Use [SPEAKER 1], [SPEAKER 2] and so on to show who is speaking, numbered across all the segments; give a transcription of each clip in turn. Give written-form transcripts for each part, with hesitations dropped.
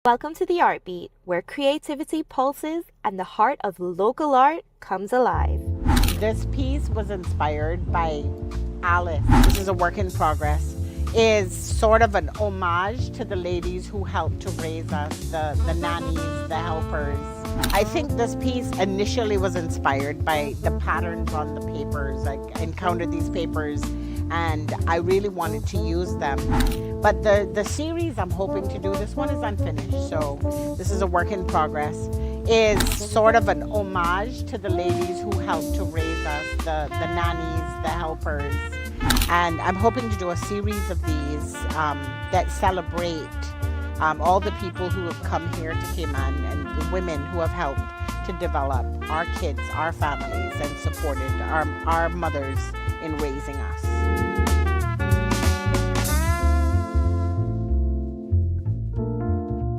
[SPEAKER 1] Welcome to the Art Beat, where creativity pulses and the heart of local art comes alive.
[SPEAKER 2] This piece was inspired by Alice. This is a work in progress. Is sort of an homage to the ladies who helped to raise us, the nannies, the helpers. I think this piece initially was inspired by the patterns on the papers. I encountered these papers and I really wanted to use them. But the series I'm hoping to do, this one is unfinished, so this is a work in progress, is sort of an homage to the ladies who helped to raise us, the nannies, the helpers. And I'm hoping to do a series of these that celebrate all the people who have come here to Cayman and the women who have helped to develop our kids, our families, and supported our mothers in raising us.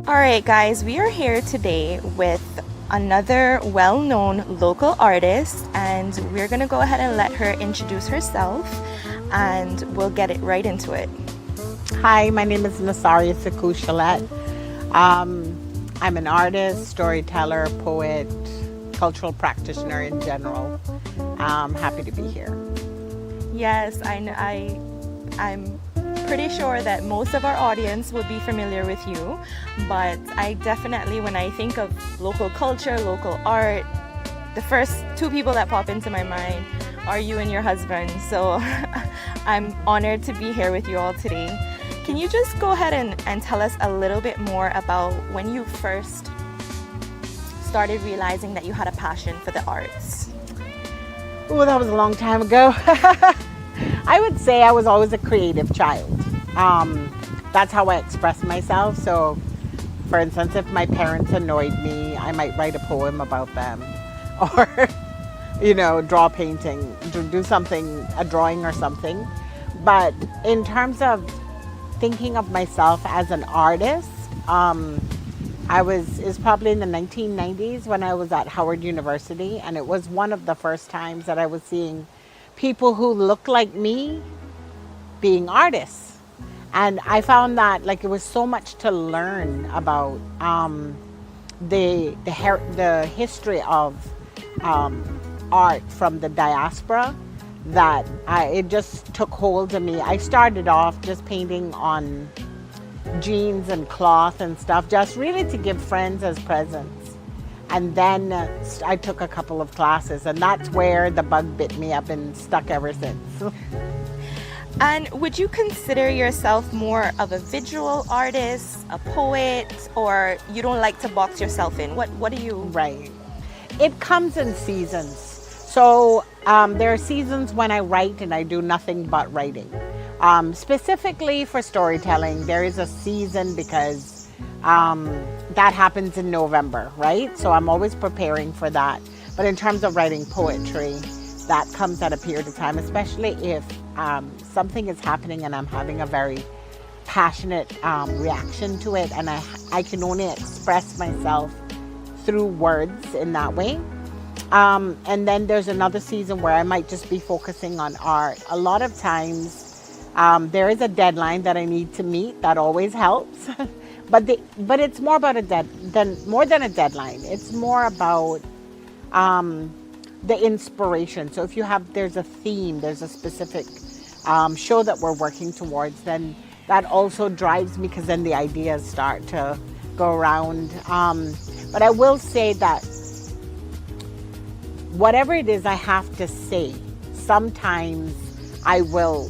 [SPEAKER 1] All right, guys, we are here today with another well-known local artist, and we're gonna go ahead and let her introduce herself, and we'll get it right into it.
[SPEAKER 2] Hi, my name is Nasaria Suckoo Chollette. I'm an artist, storyteller, poet, cultural practitioner in general. I'm happy to be here.
[SPEAKER 1] Yes, I'm pretty sure that most of our audience will be familiar with you, but I definitely, when I think of local culture, local art, the first two people that pop into my mind are you and your husband. So I'm honored to be here with you all today. Can you just go ahead and tell us a little bit more about when you first started realizing that you had a passion for the arts?
[SPEAKER 2] Oh, that was a long time ago. I would say I was always a creative child. That's how I express myself. So, for instance, if my parents annoyed me, I might write a poem about them, or, draw a painting, do something, a drawing or something. But in terms of thinking of myself as an artist, it's probably in the 1990s when I was at Howard University, and it was one of the first times that I was seeing people who look like me being artists. And I found that it was so much to learn about the history of art from the diaspora, that it just took hold of me. I started off just painting on jeans and cloth and stuff, just really to give friends as presents. And then I took a couple of classes, and that's where the bug bit me. I've been stuck ever since.
[SPEAKER 1] And would you consider yourself more of a visual artist, a poet, or you don't like to box yourself in? What do you?
[SPEAKER 2] Right. It comes in seasons. So there are seasons when I write and I do nothing but writing. Specifically for storytelling, there is a season because that happens in November, right? So I'm always preparing for that. But in terms of writing poetry, that comes at a period of time, especially if something is happening and I'm having a very passionate reaction to it, and I can only express myself through words in that way. And then there's another season where I might just be focusing on art. A lot of times there is a deadline that I need to meet. That always helps. But it's more about more than a deadline. It's more about the inspiration. So if there's a theme, there's a specific show that we're working towards, then that also drives me, because then the ideas start to go around. But I will say that whatever it is I have to say, sometimes I will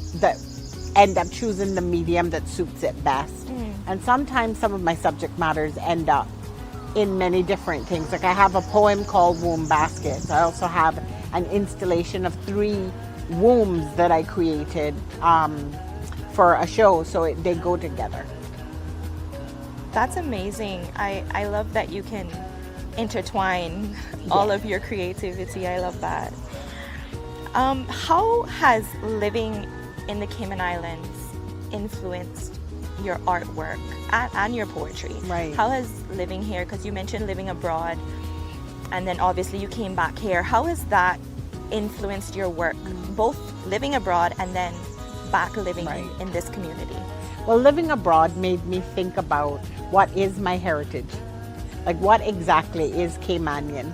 [SPEAKER 2] end up choosing the medium that suits it best. And sometimes some of my subject matters end up in many different things. Like I have a poem called Womb Baskets. I also have an installation of 3 wombs that I created for a show, so they go together.
[SPEAKER 1] That's amazing. I love that you can intertwine all of your creativity. I love that. How has living in the Cayman Islands influenced your artwork and your poetry?
[SPEAKER 2] Right.
[SPEAKER 1] How has living here, because you mentioned living abroad, and then obviously you came back here, how has that influenced your work, both living abroad and then back living in this community?
[SPEAKER 2] Well, living abroad made me think about what is my heritage? Like, what exactly is Caymanian?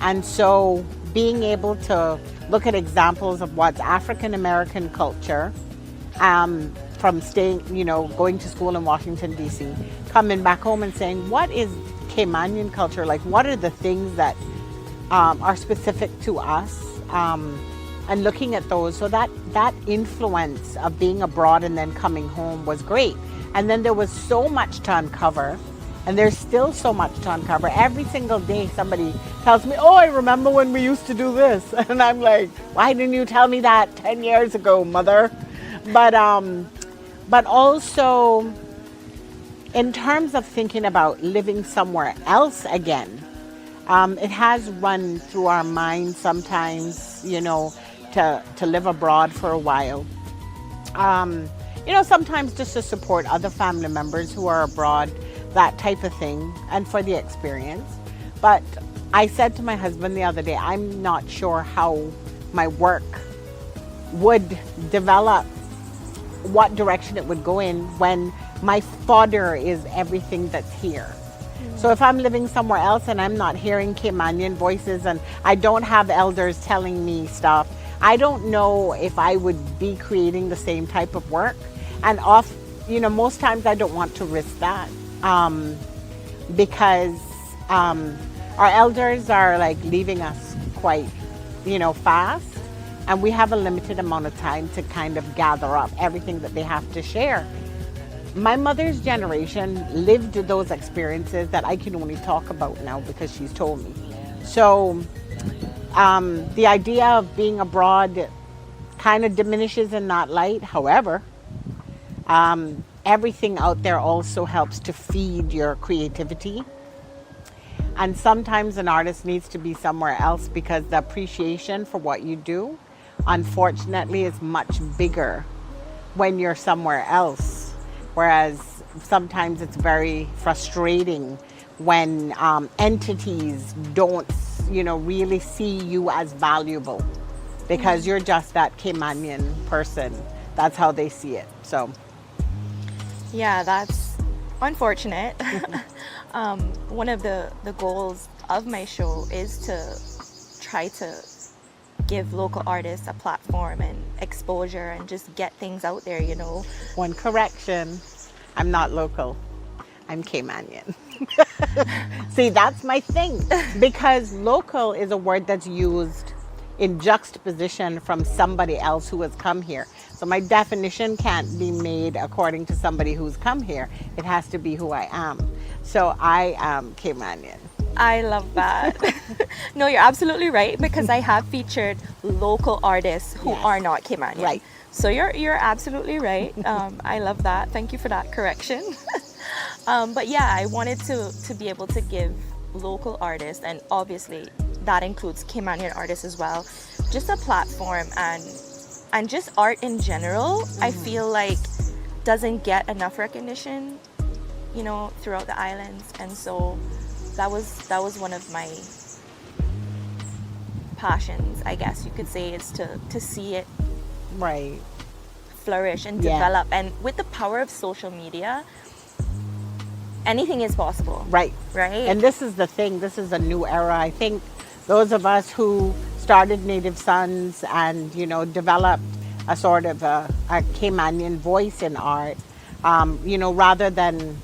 [SPEAKER 2] And so being able to look at examples of what's African American culture, from staying, going to school in Washington, D.C., coming back home and saying, what is Caymanian culture? Like, what are the things that are specific to us? And looking at those, so that influence of being abroad and then coming home was great. And then there was so much to uncover, and there's still so much to uncover. Every single day somebody tells me, oh, I remember when we used to do this. And I'm like, why didn't you tell me that 10 years ago, mother? But also in terms of thinking about living somewhere else again, it has run through our minds sometimes, to live abroad for a while. Sometimes just to support other family members who are abroad, that type of thing, and for the experience. But I said to my husband the other day, I'm not sure how my work would develop, what direction it would go in when my fodder is everything that's here. So if I'm living somewhere else and I'm not hearing Caymanian voices and I don't have elders telling me stuff, I don't know if I would be creating the same type of work. And most times I don't want to risk that, because our elders are like leaving us quite, fast, and we have a limited amount of time to kind of gather up everything that they have to share. My mother's generation lived those experiences that I can only talk about now because she's told me. So the idea of being abroad kind of diminishes in that light. However, everything out there also helps to feed your creativity. And sometimes an artist needs to be somewhere else because the appreciation for what you do, unfortunately, is much bigger when you're somewhere else. Whereas sometimes it's very frustrating when entities don't, really see you as valuable because you're just that Caymanian person. That's how they see it. So,
[SPEAKER 1] yeah, that's unfortunate. One of the goals of my show is to try to give local artists a platform and exposure and just get things out there,
[SPEAKER 2] One correction, I'm not local. I'm Caymanian. See, that's my thing, because local is a word that's used in juxtaposition from somebody else who has come here. So my definition can't be made according to somebody who's come here. It has to be who I am. So I am Caymanian.
[SPEAKER 1] I love that. No, you're absolutely right, because I have featured local artists who are not Caymanian.
[SPEAKER 2] Right.
[SPEAKER 1] So you're absolutely right. I love that. Thank you for that correction. But yeah, I wanted to be able to give local artists, and obviously that includes Caymanian artists as well, just a platform, and just art in general, I feel like doesn't get enough recognition, throughout the islands. And so that was one of my passions, I guess you could say, is to see it
[SPEAKER 2] Right.
[SPEAKER 1] flourish and develop. And with the power of social media, anything is possible.
[SPEAKER 2] Right.
[SPEAKER 1] Right.
[SPEAKER 2] And this is the thing, this is a new era. I think those of us who started Native Sons and, developed a sort of a Caymanian voice in art, rather than,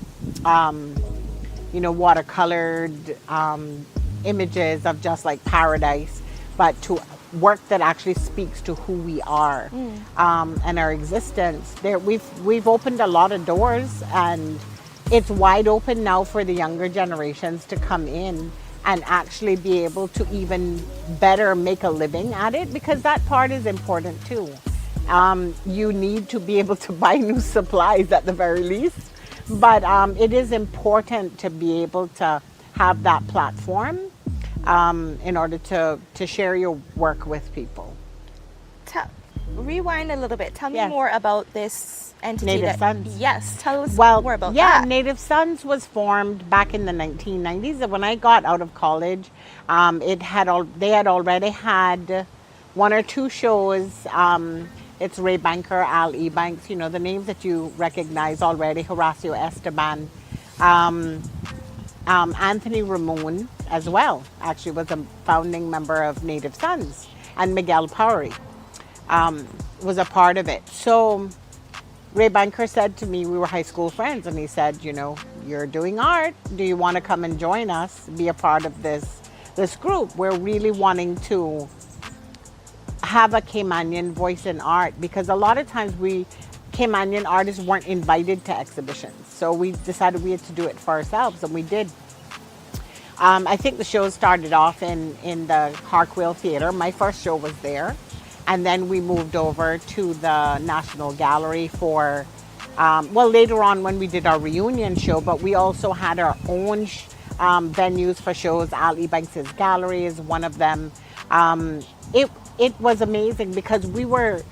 [SPEAKER 2] watercolored images of just like paradise, but to work that actually speaks to who we are and our existence. We've opened a lot of doors, and it's wide open now for the younger generations to come in and actually be able to even better make a living at it, because that part is important too. You need to be able to buy new supplies at the very least, but it is important to be able to have that platform in order to share your work with people.
[SPEAKER 1] Rewind a little bit. Tell me
[SPEAKER 2] Yes.
[SPEAKER 1] more about this entity.
[SPEAKER 2] Native Sons.
[SPEAKER 1] Yes, tell us
[SPEAKER 2] Well,
[SPEAKER 1] more about
[SPEAKER 2] yeah,
[SPEAKER 1] that.
[SPEAKER 2] Native Sons was formed back in the 1990s. And when I got out of college, they had already had one or two shows It's Ray Banker, Al Ebanks, the names that you recognize already, Horacio Esteban, um, Anthony Ramon as well, actually was a founding member of Native Sons, and Miguel Powery was a part of it. So Ray Banker said to me, we were high school friends, and he said, you're doing art. Do you want to come and join us, be a part of this group? We're really wanting to have a Caymanian voice in art, because a lot of times Caymanian artists weren't invited to exhibitions. So we decided we had to do it for ourselves, and we did. I think the show started off in the Harquail Theatre. My first show was there. And then we moved over to the National Gallery for, later on when we did our reunion show, but we also had our own venues for shows. Al Ebanks' gallery is one of them. It was amazing because we were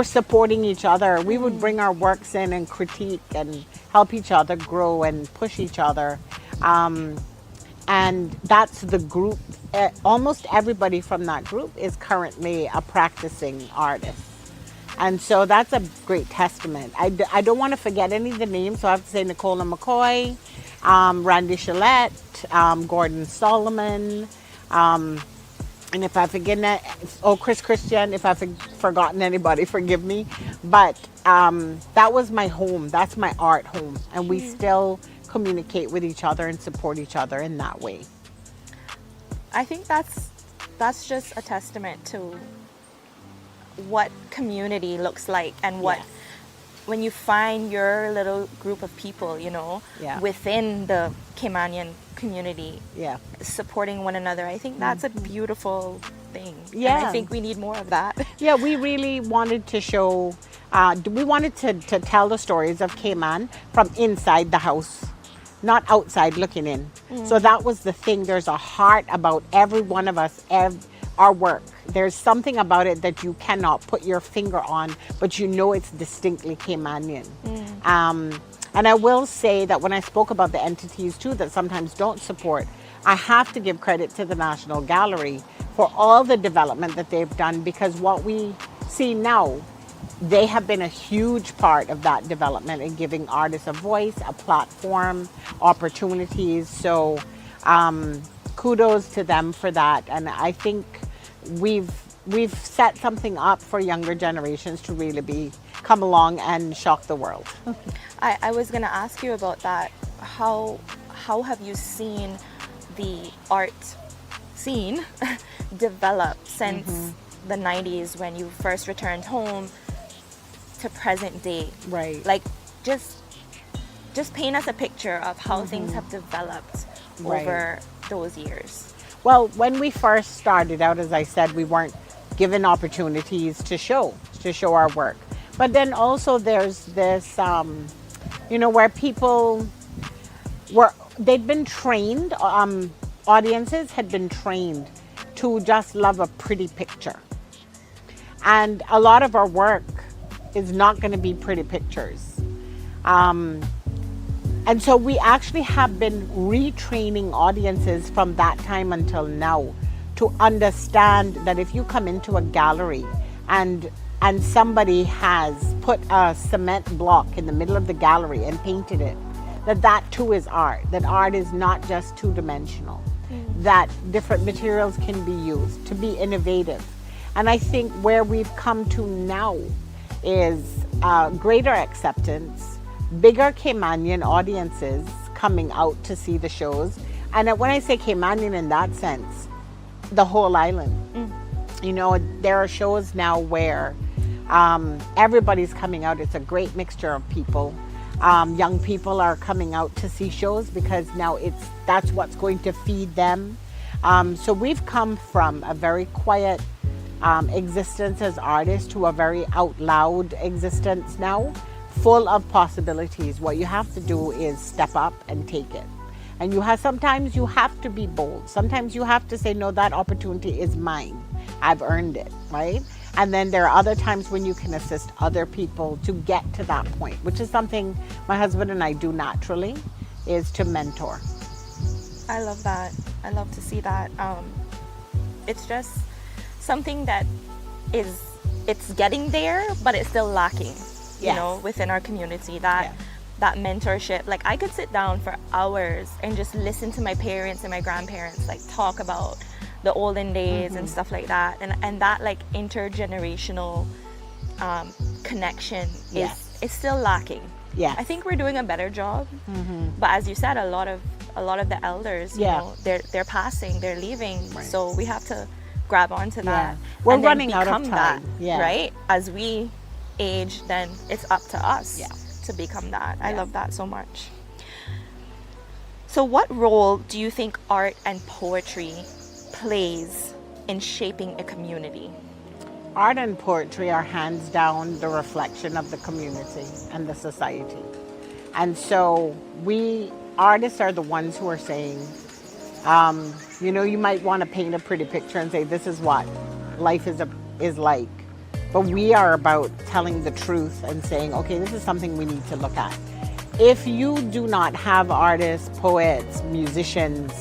[SPEAKER 2] supporting each other. We would bring our works in and critique and help each other grow and push each other. And that's the group. Almost everybody from that group is currently a practicing artist. And so that's a great testament. I don't want to forget any of the names, so I have to say Nicola McCoy, Randy Chollette, Gordon Solomon, and if I forget, Chris Christian, if I've forgotten anybody, forgive me. But that was my home. That's my art home. And we still communicate with each other and support each other in that way.
[SPEAKER 1] I think that's just a testament to what community looks like, and what when you find your little group of people, within the Caymanian community, supporting one another. I think that's a beautiful thing. Yeah. And I think we need more of that.
[SPEAKER 2] Yeah, we really wanted to show, we wanted to tell the stories of Cayman from inside the house, not outside looking in. So that was the thing. There's a heart about every one of us, our work. There's something about it that you cannot put your finger on, but it's distinctly Caymanian. And I will say that when I spoke about the entities too that sometimes don't support, I have to give credit to the National Gallery for all the development that they've done, because what we see now, they have been a huge part of that development in giving artists a voice, a platform, opportunities. So kudos to them for that. And I think we've set something up for younger generations to really come along and shock the world.
[SPEAKER 1] I was going to ask you about that. How have you seen the art scene develop since the 90s, when you first returned home, to present day?
[SPEAKER 2] Right.
[SPEAKER 1] Like, just paint us a picture of how things have developed over those years.
[SPEAKER 2] Well, when we first started out, as I said, we weren't given opportunities to show our work. But then also there's this, where people they'd been trained, audiences had been trained to just love a pretty picture. And a lot of our work is not going to be pretty pictures. And so we actually have been retraining audiences from that time until now to understand that if you come into a gallery and somebody has put a cement block in the middle of the gallery and painted it, that too is art. That art is not just two-dimensional. That different materials can be used to be innovative. And I think where we've come to now is greater acceptance, bigger Caymanian audiences coming out to see the shows. And when I say Caymanian in that sense, the whole island. There are shows now where everybody's coming out. It's a great mixture of people. Young people are coming out to see shows because now that's what's going to feed them. So we've come from a very quiet existence as artists to a very out loud existence now, full of possibilities. What you have to do is step up and take it. And sometimes you have to be bold. Sometimes you have to say, no, that opportunity is mine. I've earned it, right? And then there are other times when you can assist other people to get to that point, which is something my husband and I do naturally, is to mentor.
[SPEAKER 1] I love that. I love to see that. It's just something that is it's getting there, but it's still lacking, you
[SPEAKER 2] Yes.
[SPEAKER 1] know, within our community. That
[SPEAKER 2] Yeah.
[SPEAKER 1] that mentorship. Like I could sit down for hours and just listen to my parents and my grandparents like talk about the olden days and stuff like that, and that like intergenerational connection
[SPEAKER 2] Yes.
[SPEAKER 1] is still lacking.
[SPEAKER 2] Yes.
[SPEAKER 1] I think we're doing a better job, but as you said, a lot of the elders, you
[SPEAKER 2] Yeah.
[SPEAKER 1] know, they're passing, they're leaving,
[SPEAKER 2] Right.
[SPEAKER 1] so we have to grab onto that.
[SPEAKER 2] We're
[SPEAKER 1] and then
[SPEAKER 2] running out of
[SPEAKER 1] become that,
[SPEAKER 2] time. Yeah.
[SPEAKER 1] right? As we age, then it's up to us
[SPEAKER 2] Yeah.
[SPEAKER 1] to become that. I
[SPEAKER 2] Yeah.
[SPEAKER 1] love that so much. So, what role do you think art and poetry plays in shaping a community?
[SPEAKER 2] Art and poetry are hands down the reflection of the community and the society. And so we artists are the ones who are saying, you know, you might want to paint a pretty picture and say, this is what life is like. But we are about telling the truth and saying, okay, this is something we need to look at. If you do not have artists, poets, musicians,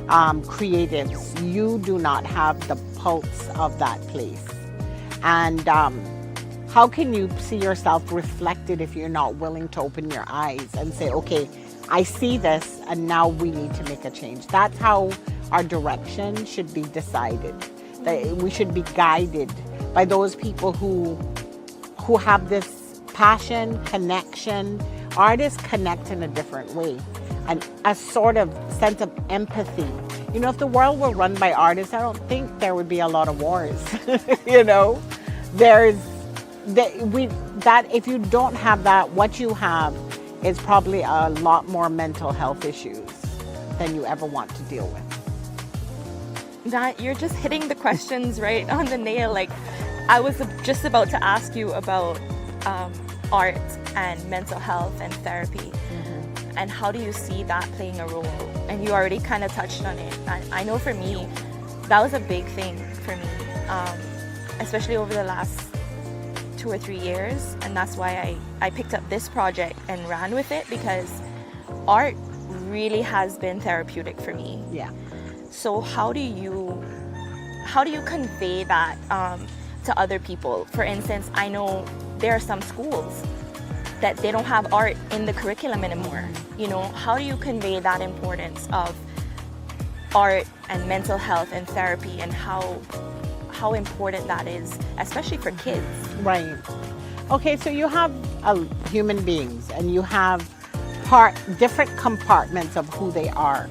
[SPEAKER 2] creatives, you do not have the pulse of that place. And how can you see yourself reflected if you're not willing to open your eyes and say, okay, I see this and now we need to make a change. That's how our direction should be decided. That we should be guided by those people who have this passion, connection. Artists connect in a different way, and a sort of sense of empathy. You know, if the world were run by artists, I don't think there would be a lot of wars. You know, if you don't have that, what you have is probably a lot more mental health issues than you ever want to deal with.
[SPEAKER 1] That you're just hitting the questions right on the nail. Like I was just about to ask you about art and mental health and therapy, and how do you see that playing a role? And you already kind of touched on it. I know for me, that was a big thing for me, especially over the last 2 or 3 years, and that's why I picked up this project and ran with it, because art really has been therapeutic for me.
[SPEAKER 2] Yeah.
[SPEAKER 1] So how do you convey that to other people? For instance, I know there are some schools that they don't have art in the curriculum anymore. You know, how do you convey that importance of art and mental health and therapy, and how important that is, especially for kids?
[SPEAKER 2] Right. Okay, so you have human beings, and you have different compartments of who they are.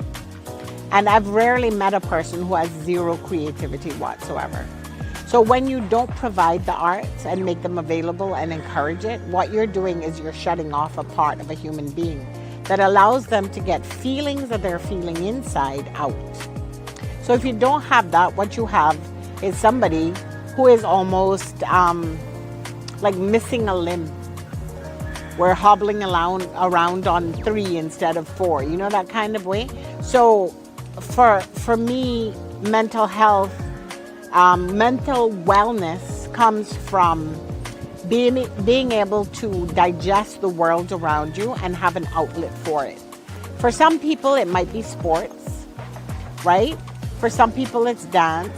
[SPEAKER 2] And I've rarely met a person who has zero creativity whatsoever. So when you don't provide the arts and make them available and encourage it, what you're doing is you're shutting off a part of a human being that allows them to get feelings that they're feeling inside out. So if you don't have that, what you have is somebody who is almost like missing a limb. We're hobbling around on 3 instead of 4, you know, that kind of way. So for me, mental health, mental wellness comes from being able to digest the world around you and have an outlet for it. For some people, it might be sports, right? For some people, it's dance.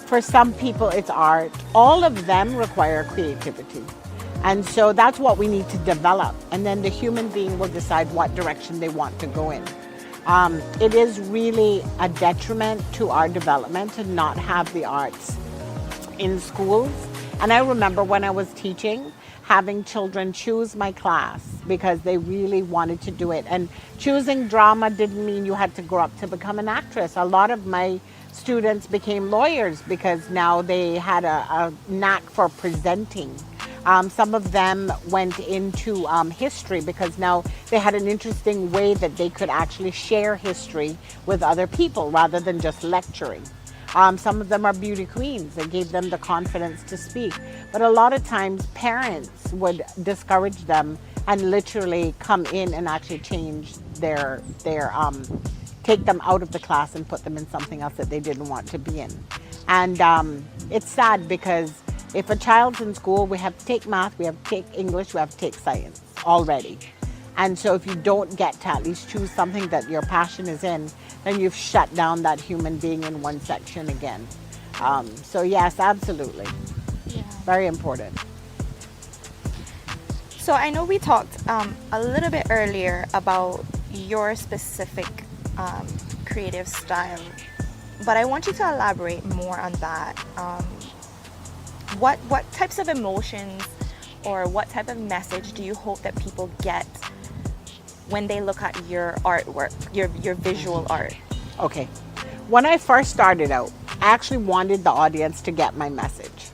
[SPEAKER 2] For some people, it's art. All of them require creativity. And so that's what we need to develop. And then the human being will decide what direction they want to go in. It is really a detriment to our development to not have the arts in schools. And I remember when I was teaching, having children choose my class because they really wanted to do it. And choosing drama didn't mean you had to grow up to become an actress. A lot of my students became lawyers because now they had a knack for presenting. Some of them went into history because now they had an interesting way that they could actually share history with other people rather than just lecturing. Some of them are beauty queens. It gave them the confidence to speak. But a lot of times parents would discourage them and literally come in and actually change their take them out of the class and put them in something else that they didn't want to be in. And it's sad because if a child's in school, we have to take math, we have to take English, we have to take science already. And so if you don't get to at least choose something that your passion is in, then you've shut down that human being in one section again. So yes, absolutely.
[SPEAKER 1] Yeah.
[SPEAKER 2] very important.
[SPEAKER 1] So I know we talked a little bit earlier about your specific creative style, but I want you to elaborate more on that. What types of emotions or what type of message do you hope that people get when they look at your artwork, your visual art?
[SPEAKER 2] Okay. When I first started out, I actually wanted the audience to get my message.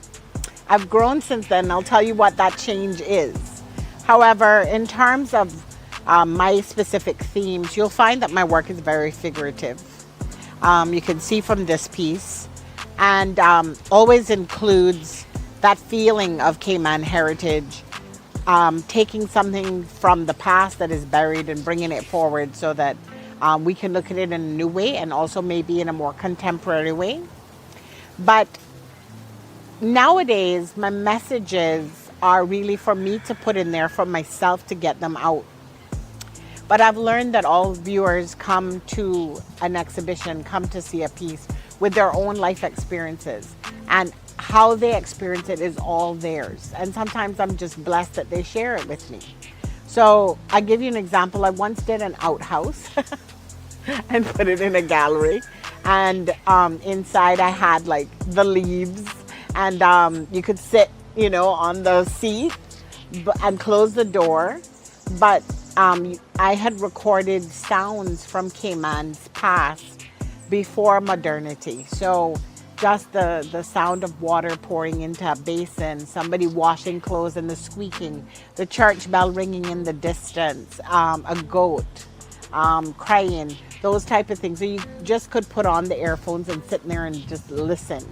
[SPEAKER 2] I've grown since then. I'll tell you what that change is. However, in terms of my specific themes, you'll find that my work is very figurative. You can see from this piece, and always includes that feeling of Cayman heritage, taking something from the past that is buried and bringing it forward so that we can look at it in a new way and also maybe in a more contemporary way. But nowadays, my messages are really for me to put in there for myself to get them out. But I've learned that all viewers come to an exhibition, come to see a piece with their own life experiences, and how they experience it is all theirs. And sometimes I'm just blessed that they share it with me. So I give you an example. I once did an outhouse and put it in a gallery, and inside I had like the leaves, and you could sit, you know, on the seat and close the door. But I had recorded sounds from Cayman's past before modernity. So just the sound of water pouring into a basin, somebody washing clothes and the squeaking, the church bell ringing in the distance, a goat crying, those type of things. So you just could put on the earphones and sit there and just listen.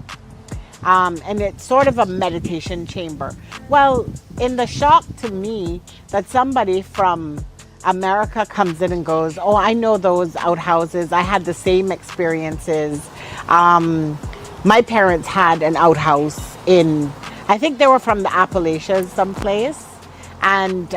[SPEAKER 2] And it's sort of a meditation chamber. Well, in the shock to me that somebody from America comes in and goes, oh, I know those outhouses. I had the same experiences. My parents had an outhouse in, I think they were from the Appalachians someplace, and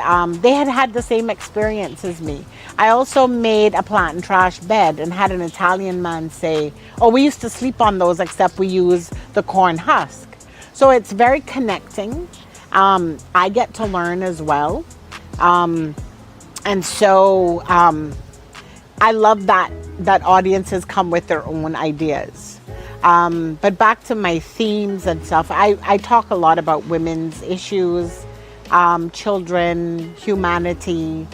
[SPEAKER 2] they had the same experience as me. I also made a plant and trash bed and had an Italian man say, oh, we used to sleep on those except we use the corn husk. So it's very connecting. I get to learn as well. And so I love that audiences come with their own ideas. But back to my themes and stuff, I talk a lot about women's issues, children, humanity.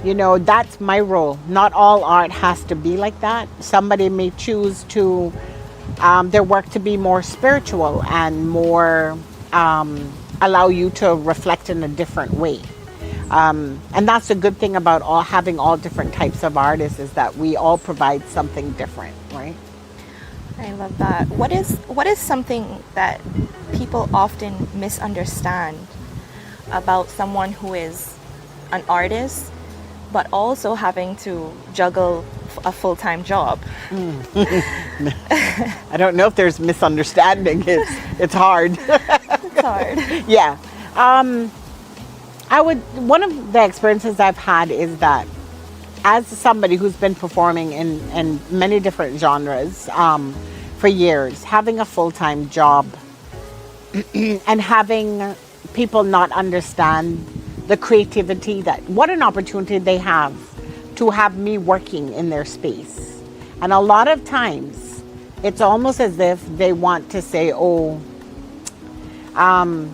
[SPEAKER 2] You know, that's my role. Not all art has to be like that. Somebody may choose to their work to be more spiritual and more allow you to reflect in a different way. And that's a good thing about having all different types of artists, is that we all provide something different, right?
[SPEAKER 1] I love that. What is something that people often misunderstand about someone who is an artist but also having to juggle a full-time job?
[SPEAKER 2] I don't know if there's misunderstanding. It's hard.
[SPEAKER 1] It's hard.
[SPEAKER 2] Yeah. One of the experiences I've had is that as somebody who's been performing in many different genres for years, having a full-time job and having people not understand the creativity, what an opportunity they have to have me working in their space. And a lot of times it's almost as if they want to say, oh,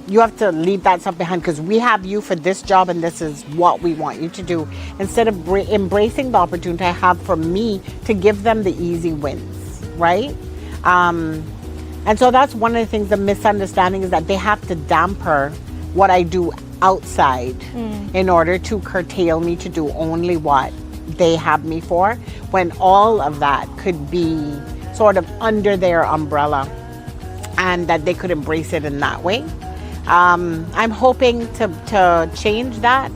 [SPEAKER 2] you have to leave that stuff behind because we have you for this job and this is what we want you to do, instead of embracing the opportunity I have for me to give them the easy wins, right? And so that's one of the things, the misunderstanding is that they have to damper what I do outside in order to curtail me to do only what they have me for, when all of that could be sort of under their umbrella and that they could embrace it in that way. I'm hoping to change that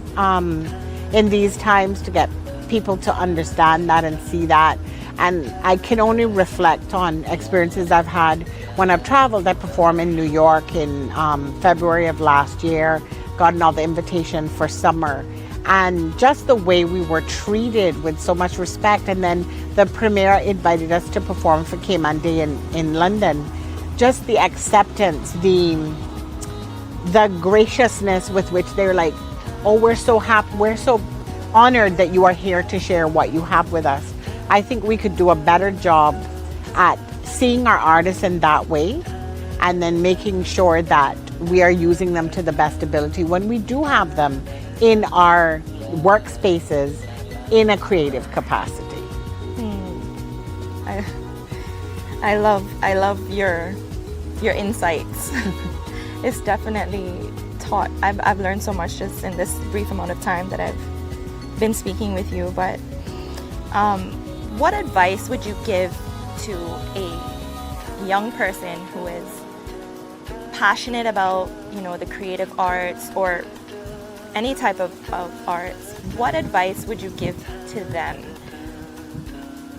[SPEAKER 2] in these times, to get people to understand that and see that. And I can only reflect on experiences I've had when I've traveled. I performed in New York in February of last year, got another invitation for summer. And just the way we were treated with so much respect. And then the premiere invited us to perform for Cayman Day in London. just the acceptance, the graciousness with which they're like, oh, we're so happy, we're so honored that you are here to share what you have with us. I think we could do a better job at seeing our artists in that way, and then making sure that we are using them to the best ability when we do have them in our workspaces in a creative capacity.
[SPEAKER 1] I love your insights. It's definitely taught. I've learned so much just in this brief amount of time that I've been speaking with you. But what advice would you give to a young person who is passionate about, the creative arts or any type of arts? What advice would you give to them?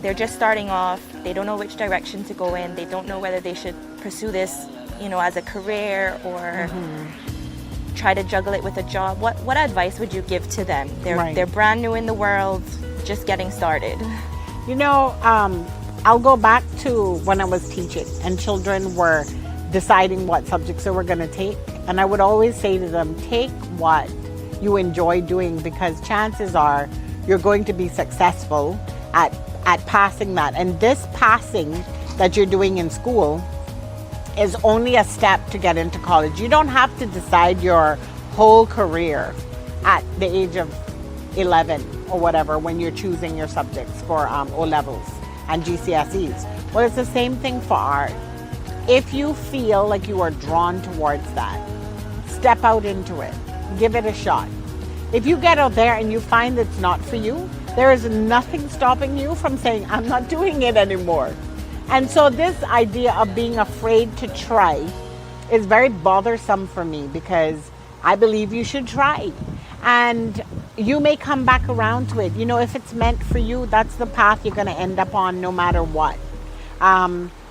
[SPEAKER 1] They're just starting off. They don't know which direction to go in. They don't know whether they should pursue this, as a career or try to juggle it with a job. What advice would you give to them? They're brand new in the world, just getting started.
[SPEAKER 2] I'll go back to when I was teaching and children were deciding what subjects they were going to take. And I would always say to them, take what you enjoy doing, because chances are you're going to be successful at passing that. And this passing that you're doing in school is only a step to get into college. You don't have to decide your whole career at the age of 11 or whatever when you're choosing your subjects for O-levels and GCSEs. Well, it's the same thing for art. If you feel like you are drawn towards that, step out into it. Give it a shot. If you get out there and you find it's not for you, there is nothing stopping you from saying, I'm not doing it anymore. And so this idea of being afraid to try is very bothersome for me, because I believe you should try. And you may come back around to it. If it's meant for you, that's the path you're going to end up on no matter what.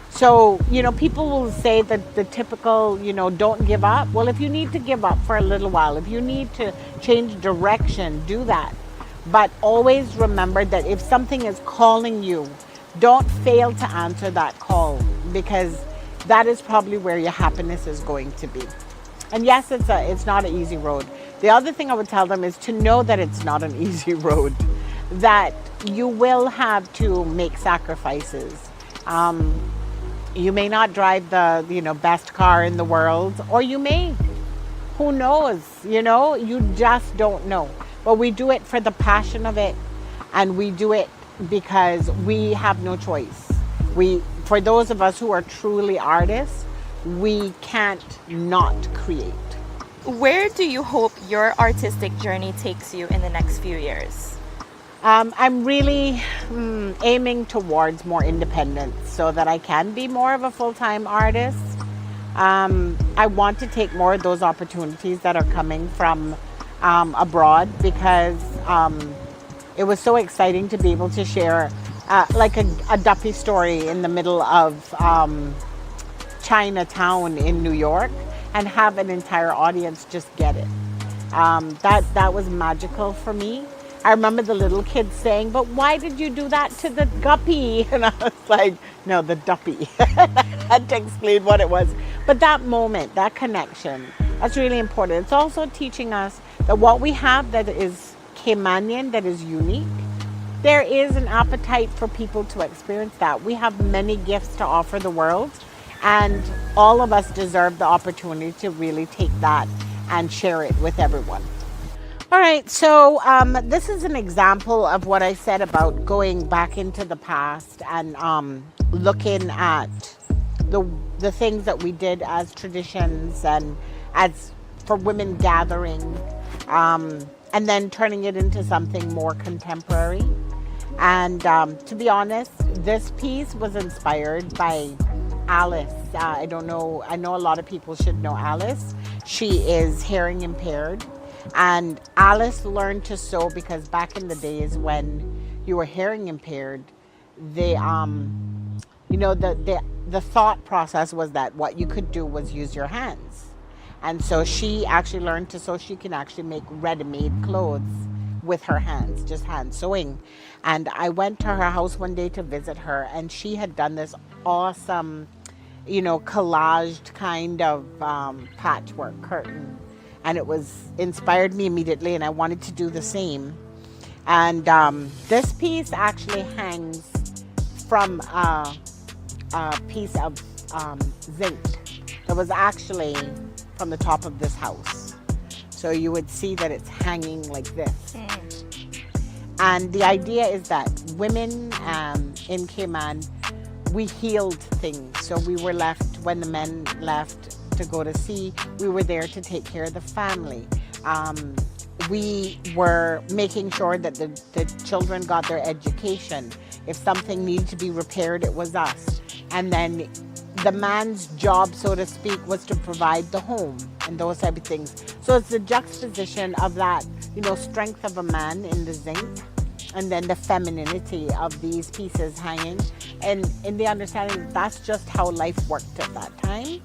[SPEAKER 2] So, people will say that the typical, don't give up. Well, if you need to give up for a little while, if you need to change direction, do that. But always remember that if something is calling you, don't fail to answer that call, because that is probably where your happiness is going to be. And yes, it's not an easy road. The other thing I would tell them is to know that it's not an easy road, that you will have to make sacrifices. You may not drive the best car in the world, or you may. Who knows? You just don't know. But we do it for the passion of it, and we do it because we have no choice. For those of us who are truly artists, we can't not create.
[SPEAKER 1] Where do you hope your artistic journey takes you in the next few years?
[SPEAKER 2] I'm really aiming towards more independence so that I can be more of a full-time artist. I want to take more of those opportunities that are coming from abroad, because it was so exciting to be able to share like a Duffy story in the middle of Chinatown in New York and have an entire audience just get it. That was magical for me. I remember the little kids saying, but why did you do that to the guppy? And I was like, no, the duppy. I had to explain what it was. But that moment, that connection, that's really important. It's also teaching us that what we have that is Caymanian, that is unique, there is an appetite for people to experience that. We have many gifts to offer the world, and all of us deserve the opportunity to really take that and share it with everyone. All right, so this is an example of what I said about going back into the past and looking at the things that we did as traditions and as for women gathering, and then turning it into something more contemporary. And to be honest, this piece was inspired by Alice. I know a lot of people should know Alice. She is hearing impaired. And Alice learned to sew because back in the days when you were hearing impaired, the thought process was that what you could do was use your hands. And so she actually learned to sew. She can actually make ready-made clothes with her hands, just hand sewing. And I went to her house one day to visit her, and she had done this awesome collaged kind of patchwork curtain. And it was inspired me immediately, and I wanted to do the same. And this piece actually hangs from a piece of zinc that was actually from the top of this house. So you would see that it's hanging like this. And the idea is that women in Cayman, we healed things. So we were left, when the men left to go to sea, we were there to take care of the family. We were making sure that the children got their education. If something needed to be repaired, it was us. And then the man's job, so to speak, was to provide the home and those type of things. So it's the juxtaposition of that, strength of a man in the zinc, and then the femininity of these pieces hanging, and in the understanding that's just how life worked at that time.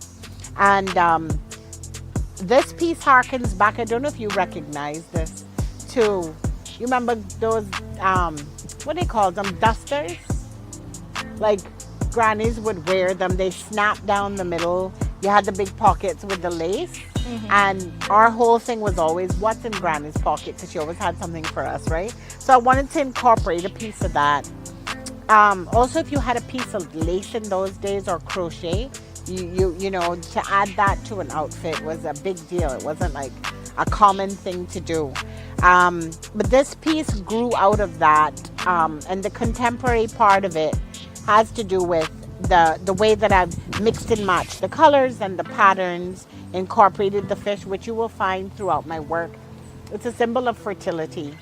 [SPEAKER 2] And this piece harkens back, I don't know if you recognize this, to, you remember those, what do you call them, dusters? Like grannies would wear them, they snap down the middle, you had the big pockets with the lace. And our whole thing was always, what's in Granny's pocket? Because she always had something for us, right? So I wanted to incorporate a piece of that. Also, if you had a piece of lace in those days or crochet, to add that to an outfit was a big deal. It wasn't like a common thing to do. But this piece grew out of that, and the contemporary part of it has to do with the way that I've mixed and matched the colors and the patterns, incorporated the fish, which you will find throughout my work. It's a symbol of fertility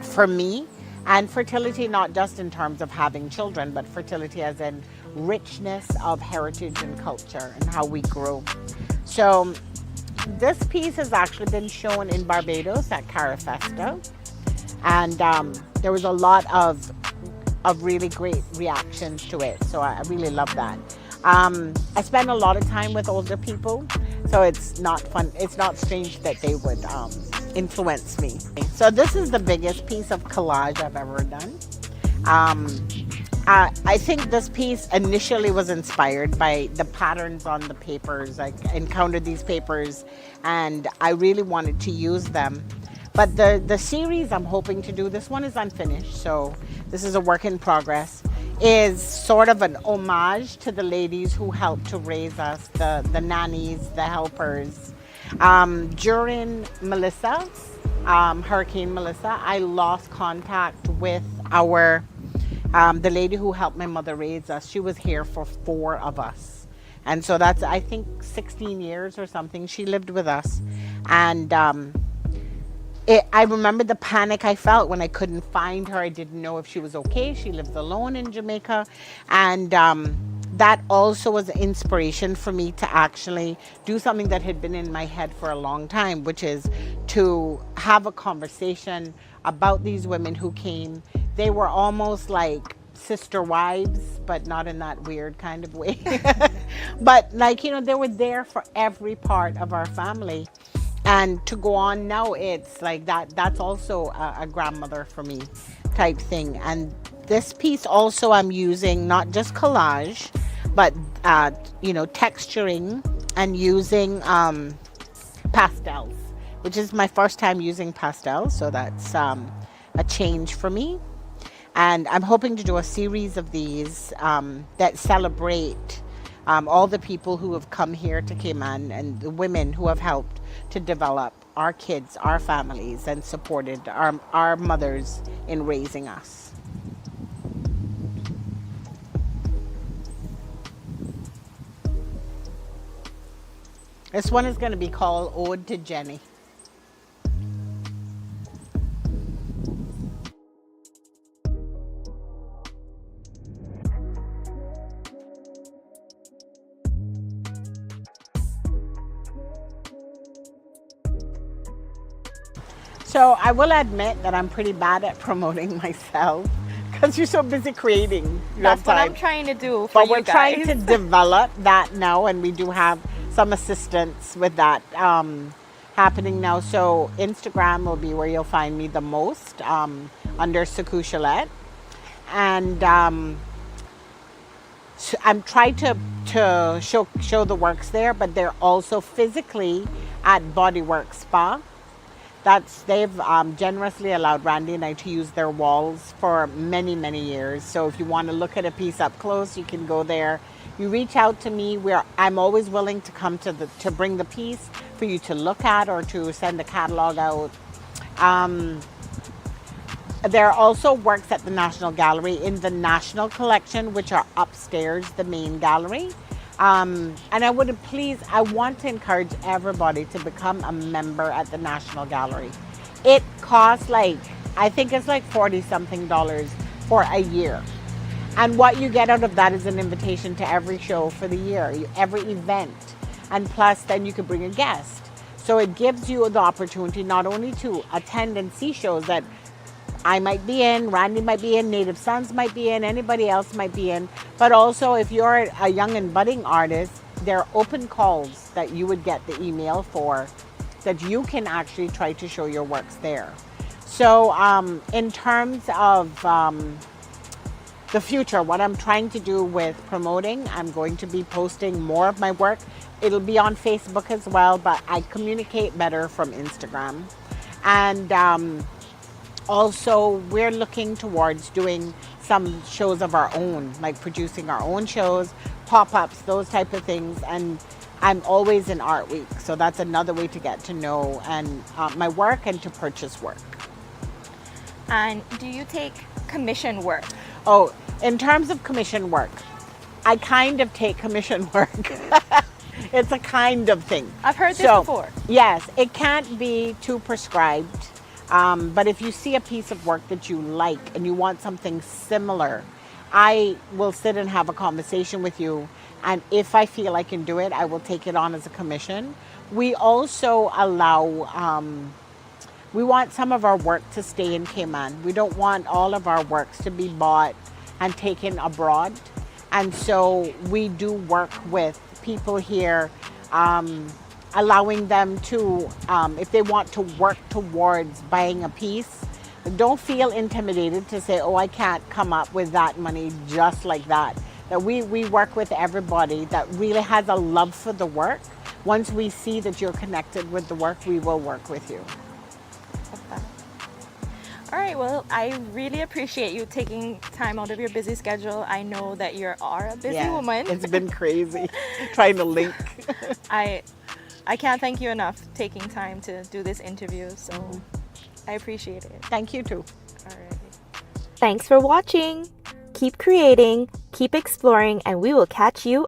[SPEAKER 2] for me, and fertility not just in terms of having children, but fertility as in richness of heritage and culture and how we grow. So this piece has actually been shown in Barbados at Carafesta, and there was a lot of really great reactions to it, so I really love that. I spend a lot of time with older people, so it's not strange that they would influence me. So this is the biggest piece of collage I've ever done. I think this piece initially was inspired by the patterns on the papers. I encountered these papers and I really wanted to use them. But the series I'm hoping to do, this one is unfinished, so this is a work in progress, is sort of an homage to the ladies who helped to raise us, the nannies, the helpers. During Melissa, Hurricane Melissa, I lost contact with the lady who helped my mother raise us. She was here for 4 of us. And so that's, I think, 16 years or something. She lived with us. And I remember the panic I felt when I couldn't find her. I didn't know if she was okay. She lives alone in Jamaica. And that also was an inspiration for me to actually do something that had been in my head for a long time, which is to have a conversation about these women who came. They were almost like sister wives, but not in that weird kind of way. But they were there for every part of our family. And to go on now, it's like that's also a grandmother for me type thing. And this piece also I'm using not just collage, but texturing and using pastels, which is my first time using pastels. So that's a change for me. And I'm hoping to do a series of these that celebrate all the people who have come here to Cayman and the women who have helped to develop our kids, our families, and supported our mothers in raising us. This one is going to be called Ode to Jenny. So I will admit that I'm pretty bad at promoting myself because you're so busy creating.
[SPEAKER 1] That's what I'm trying to do for
[SPEAKER 2] you guys. But we're trying to develop that now, and we do have some assistance with that happening now. So Instagram will be where you'll find me the most, under Suckoo Chollette. And I'm trying to show the works there, but they're also physically at Bodywork Spa. They've generously allowed Randy and I to use their walls for many, many years. So if you want to look at a piece up close, you can go there. You reach out to me, where I'm always willing to come to bring the piece for you to look at or to send a catalog out. There are also works at the National Gallery in the National Collection, which are upstairs, the main gallery. And I want to encourage everybody to become a member at the National Gallery. It costs I think it's like $40 something for a year. And what you get out of that is an invitation to every show for the year, every event. And plus, then you could bring a guest. So it gives you the opportunity not only to attend and see shows that I might be in, Randy might be in, Native Sons might be in, anybody else might be in. But also, if you're a young and budding artist, there are open calls that you would get the email for that you can actually try to show your works there. So in terms of the future, what I'm trying to do with promoting, I'm going to be posting more of my work. It'll be on Facebook as well, but I communicate better from Instagram. And also, we're looking towards doing some shows of our own, like producing our own shows, pop-ups, those type of things. And I'm always in Art Week, so that's another way to get to know and my work and to purchase work.
[SPEAKER 1] And do you take commission work?
[SPEAKER 2] Oh, in terms of commission work, I kind of take commission work. It's a kind of thing.
[SPEAKER 1] I've heard this before.
[SPEAKER 2] Yes, it can't be too prescribed. But if you see a piece of work that you like and you want something similar, I will sit and have a conversation with you. And if I feel I can do it, I will take it on as a commission. We also allow, we want some of our work to stay in Cayman. We don't want all of our works to be bought and taken abroad. And so we do work with people here, allowing them to, if they want to work towards buying a piece, don't feel intimidated to say, oh, I can't come up with that money just like that. That we work with everybody that really has a love for the work. Once we see that you're connected with the work, we will work with you.
[SPEAKER 1] All right, well, I really appreciate you taking time out of your busy schedule. I know that you are a busy woman.
[SPEAKER 2] It's been crazy trying to link.
[SPEAKER 1] I can't thank you enough taking time to do this interview, so I appreciate it.
[SPEAKER 2] Thank you too.
[SPEAKER 1] All right.
[SPEAKER 3] Thanks for watching. Keep creating, keep exploring, and we will catch you